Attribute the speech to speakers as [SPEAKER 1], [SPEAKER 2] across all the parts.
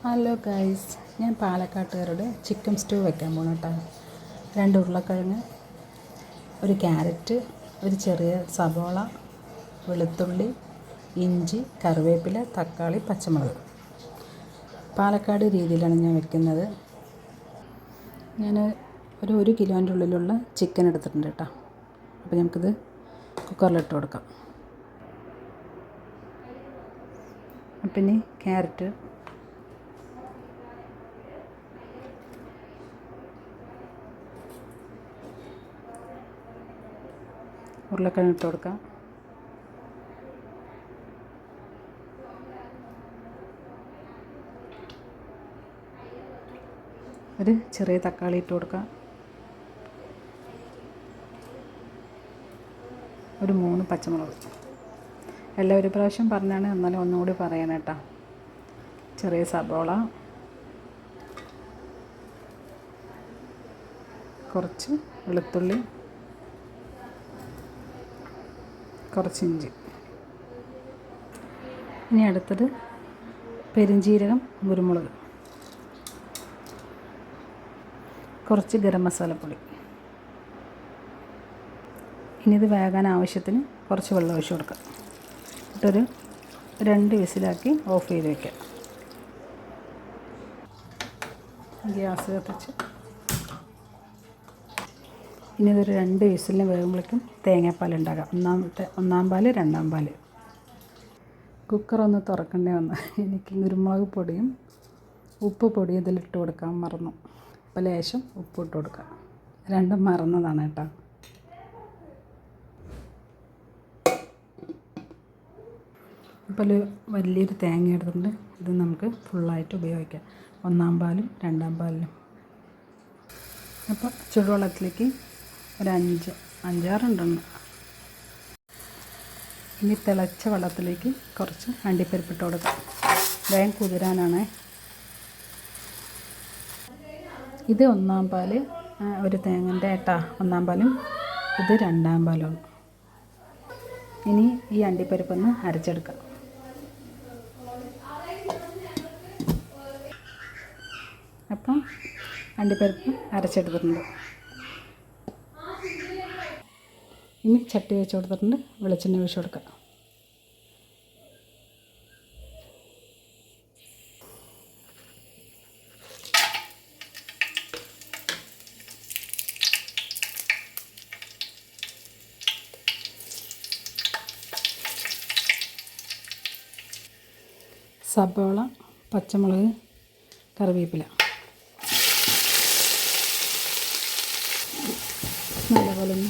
[SPEAKER 1] Hello guys, ഞാൻ പാലക്കാട്ടുകാരുടെ chicken stew വെക്കാൻ പോകണം കേട്ടോ. 2 ഉരുളക്കിഴങ്ങ്, ഒരു ക്യാരറ്റ്, ഒരു ചെറിയ സവോള, വെളുത്തുള്ളി, ഇഞ്ചി, കറിവേപ്പില, തക്കാളി, പച്ചമുളക്. പാലക്കാട് രീതിയിലാണ് ഞാൻ വെക്കുന്നത്. ഞാൻ ഒരു 1 കിലോൻ്റെ ഉള്ളിലുള്ള ചിക്കൻ എടുത്തിട്ടുണ്ട് കേട്ടോ. അപ്പോൾ നമുക്കിത് കുക്കറിലിട്ട് കൊടുക്കാം. അപ്പം ഇനി ക്യാരറ്റ്, ഉരുളക്കിഴങ്ങ് ഇട്ട് കൊടുക്കാം. ഒരു ചെറിയ തക്കാളി ഇട്ട് കൊടുക്കാം. ഒരു 3 പച്ചമുളക്. എല്ലാം ഒരു പ്രാവശ്യം പറഞ്ഞാണ്, എന്നാലും ഒന്നുകൂടി പറയണം കേട്ടോ. ചെറിയ സബോള, കുറച്ച് വെളുത്തുള്ളി, കുറച്ച് ഇഞ്ചി. ഇനി അടുത്തത് പെരുംജീരകം, കുരുമുളക്, കുറച്ച് ഗരം മസാലപ്പൊടി. ഇനി ഇത് വേകാൻ ആവശ്യത്തിന് കുറച്ച് വെള്ളം ഒഴിച്ച് കൊടുക്കാം. എന്നിട്ടൊരു 2 വിസിലാക്കി ഓഫ് ചെയ്ത് വയ്ക്കാം. ഗ്യാസ് കത്തിച്ച് ഇനി ഇതൊരു 2 വിസിലിന് വേകുമ്പോഴേക്കും തേങ്ങാപ്പാൽ ഉണ്ടാകാം. ഒന്നാം പാൽ, 2ാം പാൽ. കുക്കറൊന്ന് തുറക്കണ്ടേ വന്ന് എനിക്ക് കുരുമുളക് പൊടിയും ഉപ്പ് പൊടിയും ഇതിലിട്ട് കൊടുക്കാൻ മറന്നു. അപ്പോൾ ലേശം ഉപ്പ് ഇട്ട് കൊടുക്കാം. രണ്ടും മറന്നതാണ് കേട്ടോ. അപ്പോൾ വലിയൊരു തേങ്ങ എടുത്തിട്ടുണ്ട്. ഇത് നമുക്ക് ഫുള്ളായിട്ട് ഉപയോഗിക്കാം, 1ാം പാലും 2ാം പാലിനും. അപ്പോൾ ചൂടുവെള്ളത്തിലേക്ക് ഒരു 5-6 ഉണ്ടെന്ന്. ഇനി തിളച്ച വെള്ളത്തിലേക്ക് കുറച്ച് അണ്ടിപ്പരിപ്പിട്ട് കൊടുക്കാം. വേഗം കുതിരാനാണ്. ഇത് 1ാം പാൽ, ഒരു തേങ്ങൻ്റെ ഏട്ടാ 1ാം പാലും, ഇത് 2ാം പാലുമാണ്. ഇനി ഈ അണ്ടിപ്പരിപ്പൊന്ന് അരച്ചെടുക്കാം. അപ്പം അണ്ടിപ്പരിപ്പ് അരച്ചെടുത്തിട്ടുണ്ട്. ഇനി ചട്ടി വെച്ച് കൊടുത്തിട്ടുണ്ട്. വെളിച്ചെണ്ണ ഒഴിച്ച് കൊടുക്കാം. സബോള, പച്ചമുളക്, കറിവേപ്പില നല്ലപോലെ ഒന്ന്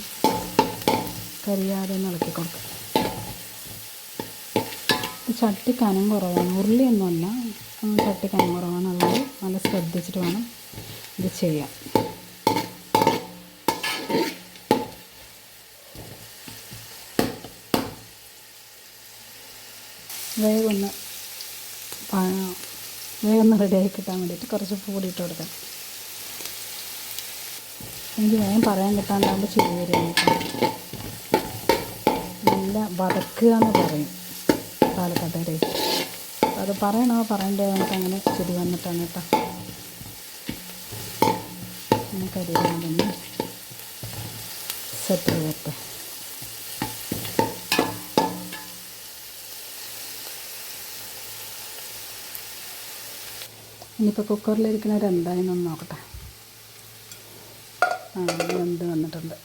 [SPEAKER 1] കരിയാതെ ഒന്ന് ഇളക്കി കൊടുക്കുക. ചട്ടി കനം കുറവാണ്, ഉരുളിയൊന്നുമല്ല, ചട്ടി കനം കുറവാണ്. അതുകൊണ്ട് നല്ല ശ്രദ്ധിച്ചിട്ട് വേണം ഇത് ചെയ്യാൻ. വേഗം റെഡിയാക്കി കിട്ടാൻ വേണ്ടിയിട്ട് കുറച്ച് പൊടിയിട്ട് കൊടുക്കാം. എനിക്ക് വേഗം പറയാൻ കിട്ടാണ്ടാകുമ്പോൾ ചിരി വരികയാണ്. നല്ല വതക്കുക എന്ന് പറയും പാലക്കാട്ടുകാരെ. അത് പറയണോ പറയണ്ടേ നമുക്ക് അങ്ങനെ ചിരി വന്നിട്ടാണ് കേട്ടോ. കരിയാതൊന്ന് സെറ്റ് ചെയ്യട്ടെ. ഇനിയിപ്പോൾ കുക്കറിലിരിക്കുന്നവർ എന്തായെന്നൊന്ന് നോക്കട്ടെ. വെന്ത് വന്നിട്ടുണ്ട്.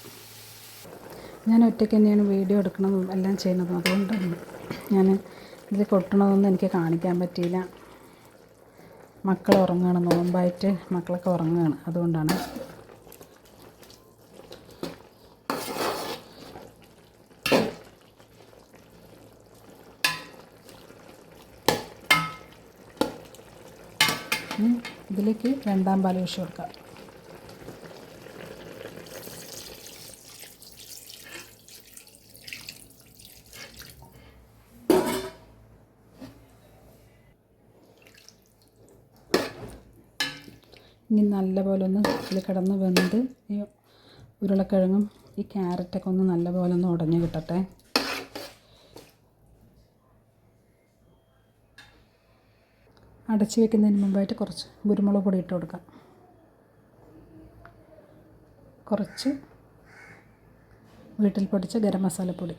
[SPEAKER 1] ഞാൻ ഒറ്റയ്ക്ക് തന്നെയാണ് വീഡിയോ എടുക്കണതും എല്ലാം ചെയ്യുന്നതും. അതുകൊണ്ട് ഞാൻ ഇതിൽ കൊട്ടണതൊന്നും എനിക്ക് കാണിക്കാൻ പറ്റിയില്ല. മക്കൾ ഉറങ്ങുകയാണ്, നോമ്പായിട്ട് മക്കളൊക്കെ ഉറങ്ങുകയാണ്. അതുകൊണ്ടാണ്. ഇതിലേക്ക് 2ാം പാൽ ഒഴിച്ച് കൊടുക്കാം. ഇനി നല്ലപോലെ ഒന്ന് ഇതിൽ കിടന്ന് വെന്ത് ഈ ഉരുളക്കിഴങ്ങും ഈ ക്യാരറ്റൊക്കെ ഒന്ന് നല്ലപോലെ ഒന്ന് ഉടഞ്ഞ് കിട്ടട്ടെ. അടച്ച് വെക്കുന്നതിന് മുമ്പായിട്ട് കുറച്ച് കുരുമുളക് പൊടി ഇട്ട് കൊടുക്കാം. കുറച്ച് വീട്ടിൽ പൊടിച്ച ഗരം മസാലപ്പൊടി.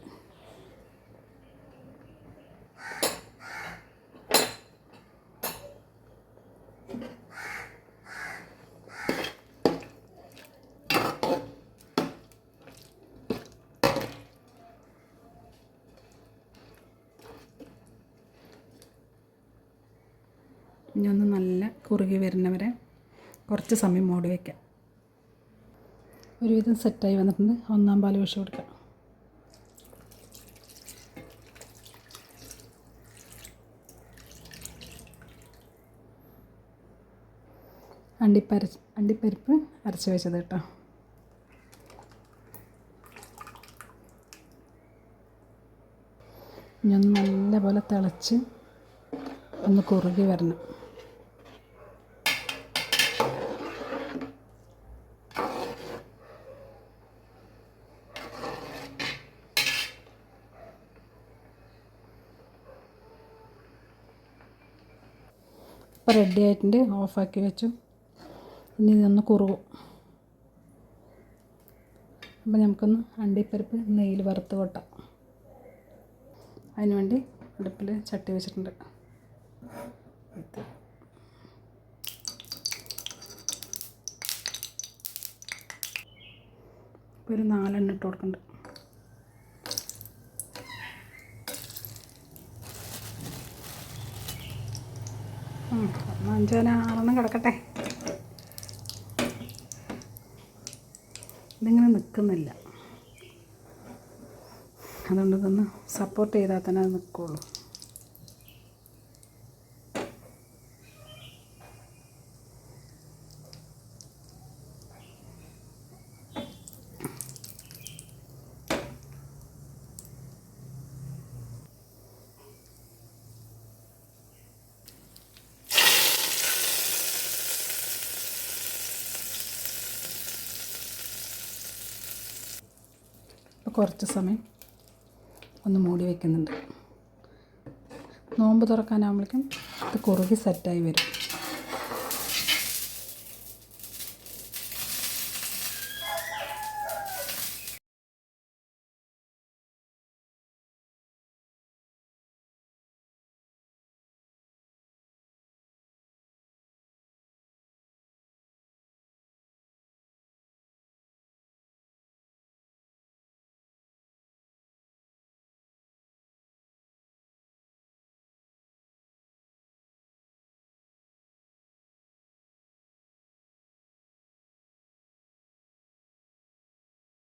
[SPEAKER 1] ഇനി ഒന്ന് നല്ല കുറുകി വരുന്നവരെ കുറച്ച് സമയം മൂടി വയ്ക്കാം. ഒരുവിധം സെറ്റായി വന്നിട്ടുണ്ട്. ഒന്നാം പാൽ ഒഴിച്ച് കൊടുക്കാം. അണ്ടിപ്പരിപ്പ് അരച്ച് വെച്ചത് കേട്ടോ. ഇനി ഒന്ന് നല്ലപോലെ തിളച്ച് ഒന്ന് കുറുകി വരണം. ഇപ്പോൾ റെഡി ആയിട്ടുണ്ട്. ഓഫാക്കി വെച്ചു. ഇനി ഇതൊന്ന് കുറുകും. അപ്പോൾ നമുക്കൊന്ന് അണ്ടിപ്പരിപ്പ് നെയ്യിൽ വറുത്ത് കൊട്ടാം. അതിന് വേണ്ടി അടുപ്പിൽ ചട്ടി വെച്ചിട്ടുണ്ട്. ഇപ്പോൾ ഒരു 4 എണ്ണ ഇട്ട് കൊടുക്കുന്നുണ്ട്. അഞ്ചാന 6 കിടക്കട്ടെ. ഇതിങ്ങനെ നിൽക്കുന്നില്ല, അതുകൊണ്ട് ഇതൊന്ന് സപ്പോർട്ട് ചെയ്താൽ തന്നെ അത് നിൽക്കുള്ളൂ. അപ്പോൾ കുറച്ച് സമയം ഒന്ന് മൂടി വയ്ക്കുന്നുണ്ട്. നോമ്പ് തുറക്കാനാകുമ്പോഴേക്കും ഇത് കുറുകി സെറ്റായി വരും.